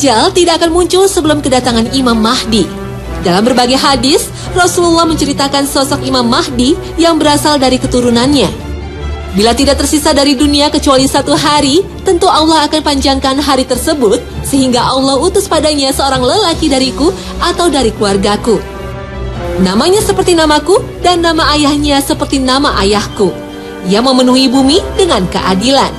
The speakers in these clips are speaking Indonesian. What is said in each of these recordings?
Dajjal tidak akan muncul sebelum kedatangan Imam Mahdi. Dalam berbagai hadis, Rasulullah menceritakan sosok Imam Mahdi yang berasal dari keturunannya. Bila tidak tersisa dari dunia kecuali 1 hari, tentu Allah akan panjangkan hari tersebut sehingga Allah utus padanya seorang lelaki dariku atau dari keluargaku. Namanya seperti namaku dan nama ayahnya seperti nama ayahku. Ia memenuhi bumi dengan keadilan.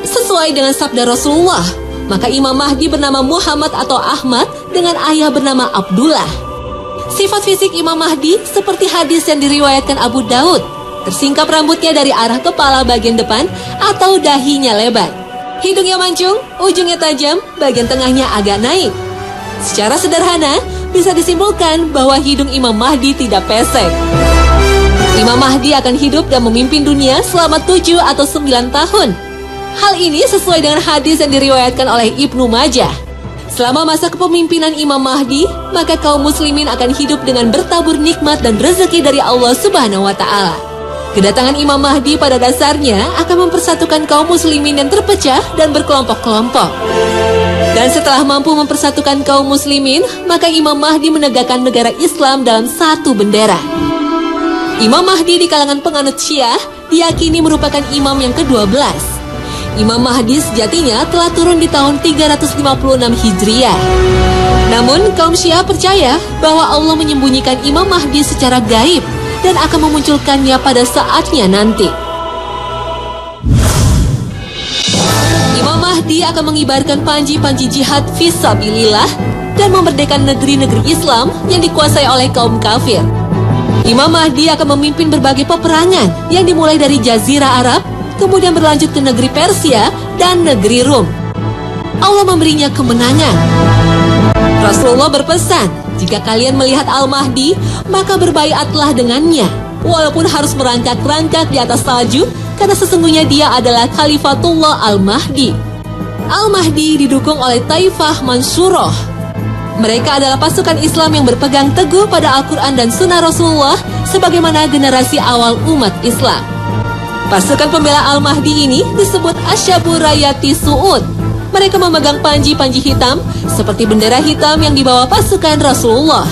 Sesuai dengan sabda Rasulullah, maka Imam Mahdi bernama Muhammad atau Ahmad dengan ayah bernama Abdullah. Sifat fisik Imam Mahdi seperti hadis yang diriwayatkan Abu Daud. Tersingkap rambutnya dari arah kepala bagian depan atau dahinya lebar. Hidungnya mancung, ujungnya tajam, bagian tengahnya agak naik. Secara sederhana, bisa disimpulkan bahwa hidung Imam Mahdi tidak pesek. Imam Mahdi akan hidup dan memimpin dunia selama 7 atau 9 tahun. Hal ini sesuai dengan hadis yang diriwayatkan oleh Ibnu Majah. Selama masa kepemimpinan Imam Mahdi, maka kaum muslimin akan hidup dengan bertabur nikmat dan rezeki dari Allah Subhanahu wa Ta'ala. Kedatangan Imam Mahdi pada dasarnya akan mempersatukan kaum muslimin yang terpecah dan berkelompok-kelompok. Dan setelah mampu mempersatukan kaum muslimin, maka Imam Mahdi menegakkan negara Islam dalam satu bendera. Imam Mahdi di kalangan penganut Syiah diyakini merupakan imam yang ke-12. Imam Mahdi sejatinya telah turun di tahun 356 Hijriah. Namun kaum Syiah percaya bahwa Allah menyembunyikan Imam Mahdi secara gaib dan akan memunculkannya pada saatnya nanti. Imam Mahdi akan mengibarkan panji-panji jihad fisabilillah dan memerdekakan negeri-negeri Islam yang dikuasai oleh kaum kafir. Imam Mahdi akan memimpin berbagai peperangan yang dimulai dari Jazirah Arab, kemudian berlanjut ke negeri Persia dan negeri Rum. Allah memberinya kemenangan. Rasulullah berpesan, jika kalian melihat Al-Mahdi, maka berbaiatlah dengannya, walaupun harus merangkak-rangkak di atas salju, karena sesungguhnya dia adalah Khalifatullah Al-Mahdi. Al-Mahdi didukung oleh Taifah Mansurah. Mereka adalah pasukan Islam yang berpegang teguh pada Al-Quran dan Sunnah Rasulullah sebagaimana generasi awal umat Islam. Pasukan pembela Al-Mahdi ini disebut Asyabur Rayati Su'ud. Mereka memegang panji-panji hitam seperti bendera hitam yang dibawa pasukan Rasulullah.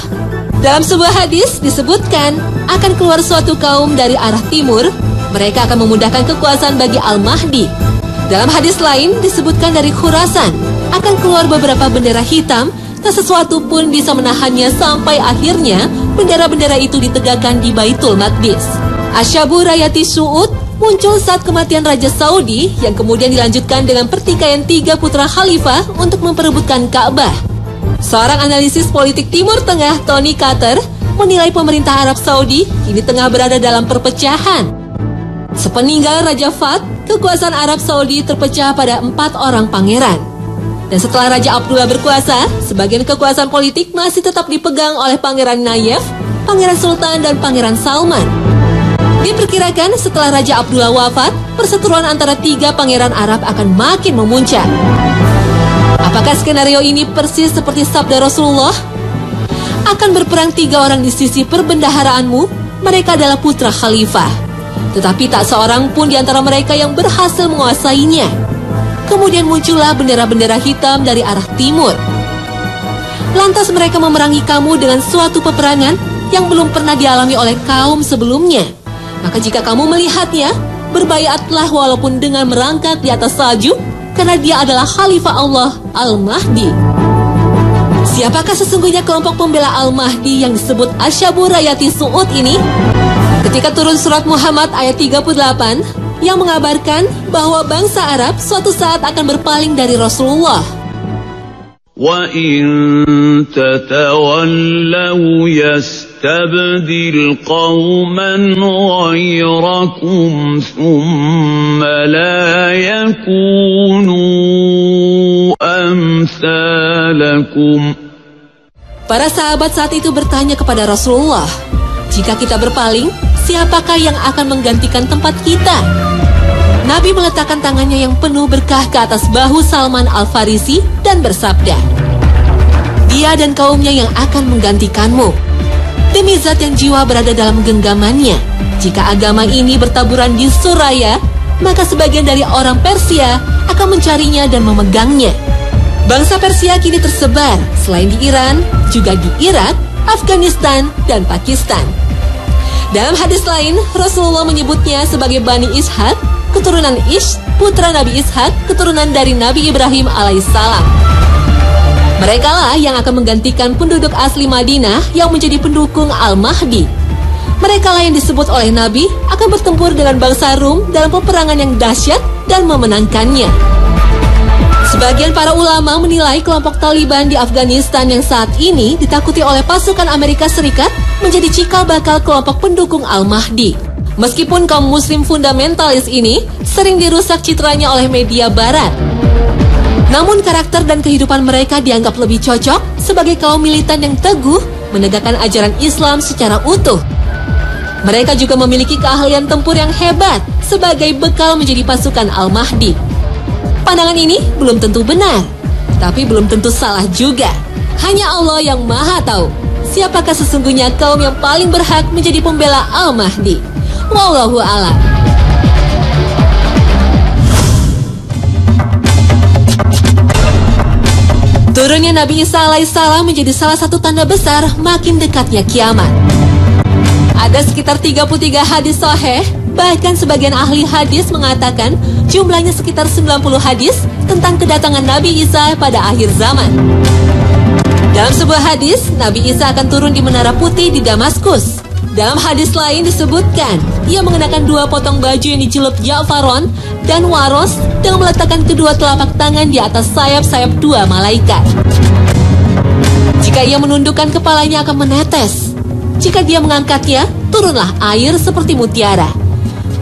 Dalam sebuah hadis disebutkan akan keluar suatu kaum dari arah timur. Mereka akan memudahkan kekuasaan bagi Al-Mahdi. Dalam hadis lain disebutkan dari Khurasan akan keluar beberapa bendera hitam. Tak sesuatu pun bisa menahannya sampai akhirnya bendera-bendera itu ditegakkan di Baitul Maqdis. Asyabur Rayati Su'ud muncul saat kematian Raja Saudi yang kemudian dilanjutkan dengan pertikaian 3 putra khalifah untuk memperebutkan Ka'bah. Seorang analisis politik Timur Tengah, Tony Carter, menilai pemerintah Arab Saudi kini tengah berada dalam perpecahan. Sepeninggal Raja Fahd, kekuasaan Arab Saudi terpecah pada 4 orang pangeran. Dan setelah Raja Abdullah berkuasa, sebagian kekuasaan politik masih tetap dipegang oleh Pangeran Nayef, Pangeran Sultan, dan Pangeran Salman. Diperkirakan setelah Raja Abdullah wafat, perseteruan antara 3 pangeran Arab akan makin memuncak. Apakah skenario ini persis seperti sabda Rasulullah? Akan berperang 3 orang di sisi perbendaharaanmu, mereka adalah putra khalifah. Tetapi tak seorang pun di antara mereka yang berhasil menguasainya. Kemudian muncullah bendera-bendera hitam dari arah timur. Lantas mereka memerangi kamu dengan suatu peperangan yang belum pernah dialami oleh kaum sebelumnya. Maka jika kamu melihatnya, berbaiatlah walaupun dengan merangkak di atas salju, karena dia adalah Khalifah Allah Al-Mahdi. Siapakah sesungguhnya kelompok pembela Al-Mahdi yang disebut Asyabur Rayati Su'ud ini? Ketika turun surat Muhammad ayat 38 yang mengabarkan bahwa bangsa Arab suatu saat akan berpaling dari Rasulullah. وَإِن تَتَوَلَّوْا يَسْتَبْدِلْ قَوْمًا غَيْرَكُمْ ثُمَّ لَا يَكُونُوا أَمْثَالَكُمْ. Para sahabat saat itu bertanya kepada Rasulullah, jika kita berpaling, siapakah yang akan menggantikan tempat kita? Nabi meletakkan tangannya yang penuh berkah ke atas bahu Salman Al-Farisi dan bersabda, dia dan kaumnya yang akan menggantikanmu. Demi zat yang jiwa berada dalam genggamannya, jika agama ini bertaburan di Suraya, maka sebagian dari orang Persia akan mencarinya dan memegangnya. Bangsa Persia kini tersebar selain di Iran, juga di Irak, Afghanistan, dan Pakistan. Dalam hadis lain, Rasulullah menyebutnya sebagai Bani Ishaq, keturunan Ish, putra Nabi Ishaq, keturunan dari Nabi Ibrahim alaihissalam. Merekalah yang akan menggantikan penduduk asli Madinah yang menjadi pendukung Al-Mahdi. Merekalah yang disebut oleh Nabi akan bertempur dengan bangsa Rum dalam peperangan yang dahsyat dan memenangkannya. Sebagian para ulama menilai kelompok Taliban di Afghanistan yang saat ini ditakuti oleh pasukan Amerika Serikat menjadi cikal bakal kelompok pendukung Al-Mahdi. Meskipun kaum muslim fundamentalis ini sering dirusak citranya oleh media barat, namun karakter dan kehidupan mereka dianggap lebih cocok sebagai kaum militan yang teguh menegakkan ajaran Islam secara utuh. Mereka juga memiliki keahlian tempur yang hebat sebagai bekal menjadi pasukan Al-Mahdi. Pandangan ini belum tentu benar, tapi belum tentu salah juga. Hanya Allah yang Maha Tahu siapakah sesungguhnya kaum yang paling berhak menjadi pembela Al-Mahdi. Wallahu a'lam. Turunnya Nabi Isa alaihissalam menjadi salah satu tanda besar makin dekatnya kiamat. Ada sekitar 33 hadis sahih, bahkan sebagian ahli hadis mengatakan jumlahnya sekitar 90 hadis tentang kedatangan Nabi Isa pada akhir zaman. Dalam sebuah hadis, Nabi Isa akan turun di Menara Putih di Damaskus. Dalam hadis lain disebutkan, ia mengenakan 2 potong baju yang dicelup Ja'faron dan Waros dengan meletakkan kedua telapak tangan di atas sayap-sayap 2 malaikat. Jika ia menundukkan kepalanya akan menetes. Jika dia mengangkatnya, turunlah air seperti mutiara.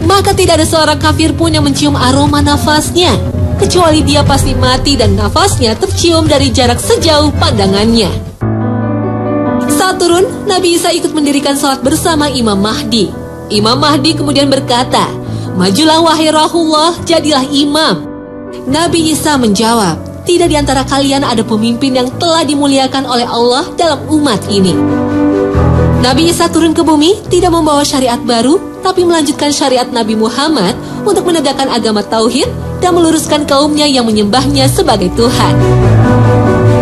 Maka tidak ada seorang kafir pun yang mencium aroma nafasnya, kecuali dia pasti mati dan nafasnya tercium dari jarak sejauh pandangannya. Saat turun, Nabi Isa ikut mendirikan salat bersama Imam Mahdi. Imam Mahdi kemudian berkata, "Majulah wahai Rasulullah, jadilah imam." Nabi Isa menjawab, "Tidak di antara kalian ada pemimpin yang telah dimuliakan oleh Allah dalam umat ini." Nabi Isa turun ke bumi tidak membawa syariat baru, tapi melanjutkan syariat Nabi Muhammad untuk menegakkan agama tauhid dan meluruskan kaumnya yang menyembahnya sebagai Tuhan.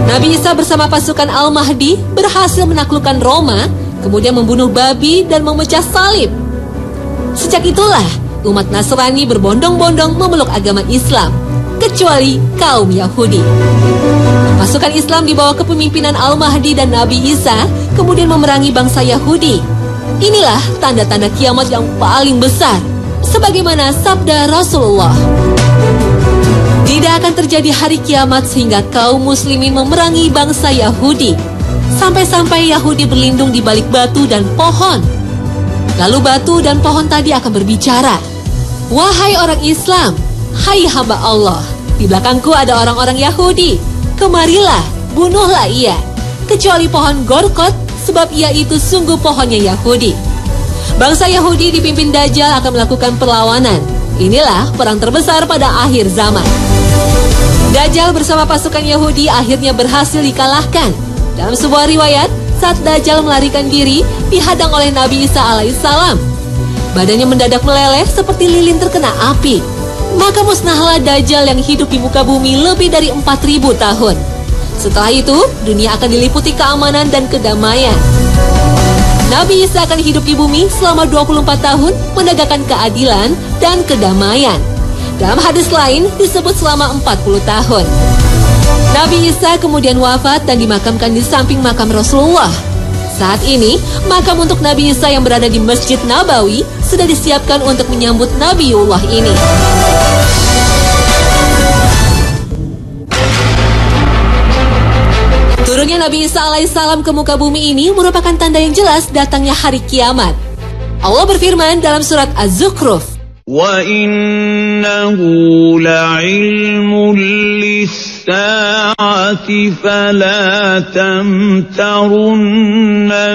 Nabi Isa bersama pasukan Al-Mahdi berhasil menaklukkan Roma, kemudian membunuh babi dan memecah salib. Sejak itulah umat Nasrani berbondong-bondong memeluk agama Islam, kecuali kaum Yahudi. Pasukan Islam di bawah kepemimpinan Al-Mahdi dan Nabi Isa kemudian memerangi bangsa Yahudi. Inilah tanda-tanda kiamat yang paling besar, sebagaimana sabda Rasulullah. Tidak akan terjadi hari kiamat sehingga kaum muslimin memerangi bangsa Yahudi, sampai-sampai Yahudi berlindung di balik batu dan pohon. Lalu batu dan pohon tadi akan berbicara, "Wahai orang Islam, hai hamba Allah, di belakangku ada orang-orang Yahudi. Kemarilah, bunuhlah ia, kecuali pohon Gorkot, sebab ia itu sungguh pohonnya Yahudi." Bangsa Yahudi dipimpin Dajjal akan melakukan perlawanan. Inilah perang terbesar pada akhir zaman. Dajjal bersama pasukan Yahudi akhirnya berhasil dikalahkan. Dalam sebuah riwayat, saat Dajjal melarikan diri, dihadang oleh Nabi Isa alaihissalam. Badannya mendadak meleleh seperti lilin terkena api. Maka musnahlah Dajjal yang hidup di muka bumi lebih dari 4.000 tahun. Setelah itu, dunia akan diliputi keamanan dan kedamaian. Nabi Isa akan hidup di bumi selama 24 tahun menegakkan keadilan dan kedamaian. Dalam hadis lain disebut selama 40 tahun. Nabi Isa kemudian wafat dan dimakamkan di samping makam Rasulullah. Saat ini, makam untuk Nabi Isa yang berada di Masjid Nabawi sudah disiapkan untuk menyambut Nabiullah ini. Turunnya Nabi Isa alaihissalam ke muka bumi ini merupakan tanda yang jelas datangnya hari kiamat. Allah berfirman dalam surat Az-Zukhruf, وَإِنَّهُ لَعِلْمٌ لِلسَّاعَةِ فَلَا تَمْتَرُنَّ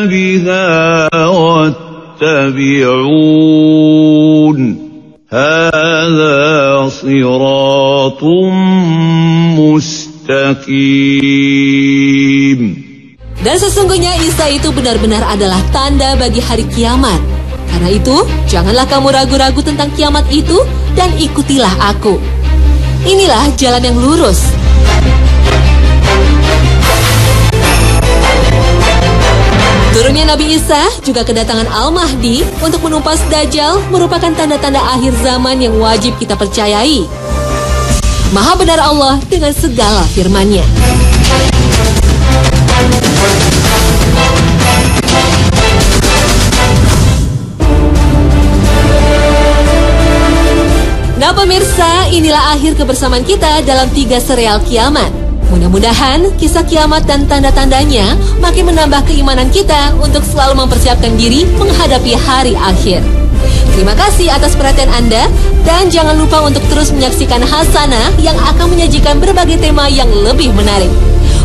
بِهَا وَاتَّبِعُونِ هَذَا صِرَاطٌ مُسْتَقِيمٌ. Dan sesungguhnya Isa itu benar-benar adalah tanda bagi hari kiamat. Karena itu, janganlah kamu ragu-ragu tentang kiamat itu dan ikutilah aku. Inilah jalan yang lurus. Turunnya Nabi Isa, juga kedatangan Al-Mahdi untuk menumpas Dajjal merupakan tanda-tanda akhir zaman yang wajib kita percayai. Maha benar Allah dengan segala firman-Nya. Nah pemirsa, inilah akhir kebersamaan kita dalam 3 serial kiamat. Mudah-mudahan kisah kiamat dan tanda-tandanya makin menambah keimanan kita untuk selalu mempersiapkan diri menghadapi hari akhir. Terima kasih atas perhatian Anda dan jangan lupa untuk terus menyaksikan Hasanah yang akan menyajikan berbagai tema yang lebih menarik.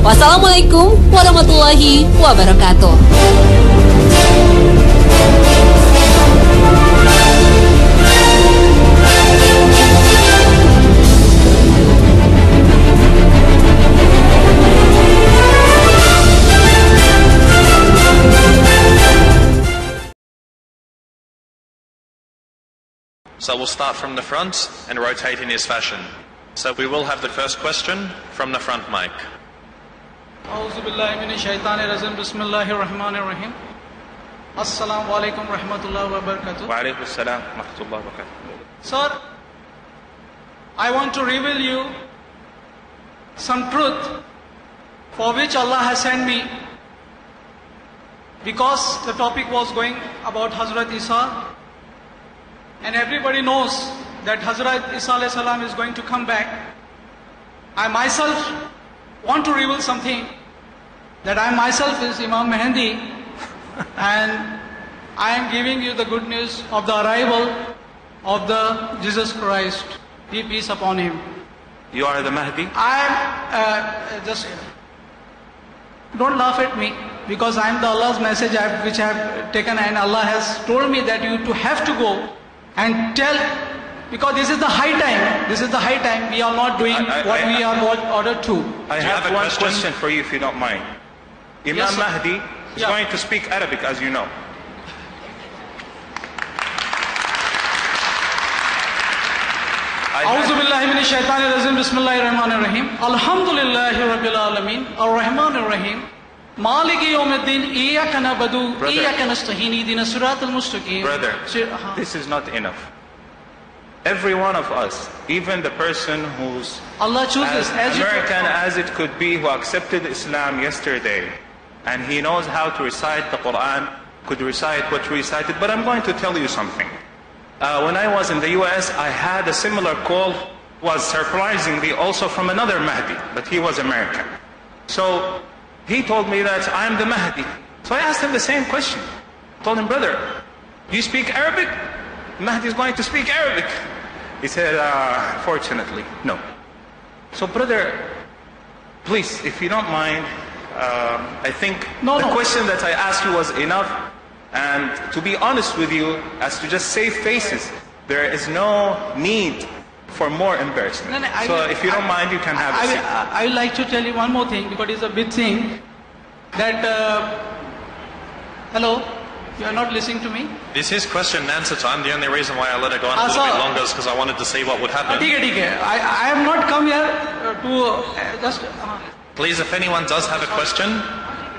Wassalamualaikum warahmatullahi wabarakatuh. So we'll start from the front and rotate in his fashion. So we will have the first question from the front mic. A'udzu billahi minasyaitonir rajim. Bismillahirrahmanirrahim. Assalamu alaikum warahmatullahi wabarakatuh. Wa alaikum assalam warahmatullahi wabarakatuh. Sir, I want to reveal you some truth for which Allah has sent me. Because the topic was going about Hazrat Isa, and everybody knows that Hazrat Isa alayhi salam is going to come back. I myself want to reveal something, that I myself is Imam Mehdi, and I am giving you the good news of the arrival of the Jesus Christ, be peace upon him. You are the Mahdi? I am just don't laugh at me, because I am the Allah's message which I have taken, and Allah has told me that you have to go and tell, because this is the high time. This is the high time. We are not doing what we are ordered to. I have one question for you, if you don't mind. Imam Yes, sir. Mahdi is going to speak Arabic, as you know. A'udhu billahi minash shaitanir rajim. Bismillahirrahmanirrahim. Alhamdulillahi rabbil alamin. Ar-Rahmanir Rahim. Maliki yawmiddin. Iyyaka na'budu wa iyyaka nasta'in. Ihdinas siratal mustaqim. Brother, this is not enough. Every one of us, even the person who's Allah chooses as American as it could be, who accepted Islam yesterday, and he knows how to recite the Quran, could recite what we recited. But I'm going to tell you something. When I was in the US, I had a similar call, was surprisingly also from another Mahdi, but he was American. So he told me that I'm the Mahdi. So I asked him the same question. I told him, brother, do you speak Arabic? Mahdi is going to speak Arabic. He said, fortunately, no. So brother, please, if you don't mind, I think the question that I asked you was enough. And to be honest with you, as to just save faces, there is no need for more embarrassment. So if you don't mind, you can have a seat. I would like to tell you one more thing, because it's a big thing, that, hello, you are not listening to me? It's his question and answer time. The only reason why I let it go on a little bit longer is because I wanted to see what would happen. I have not come here to just... Please, if anyone does have a question,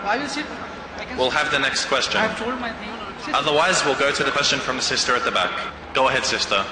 I will sit. we'll have the next question. I have told my thing. Otherwise, we'll go to the question from the sister at the back. Go ahead, sister.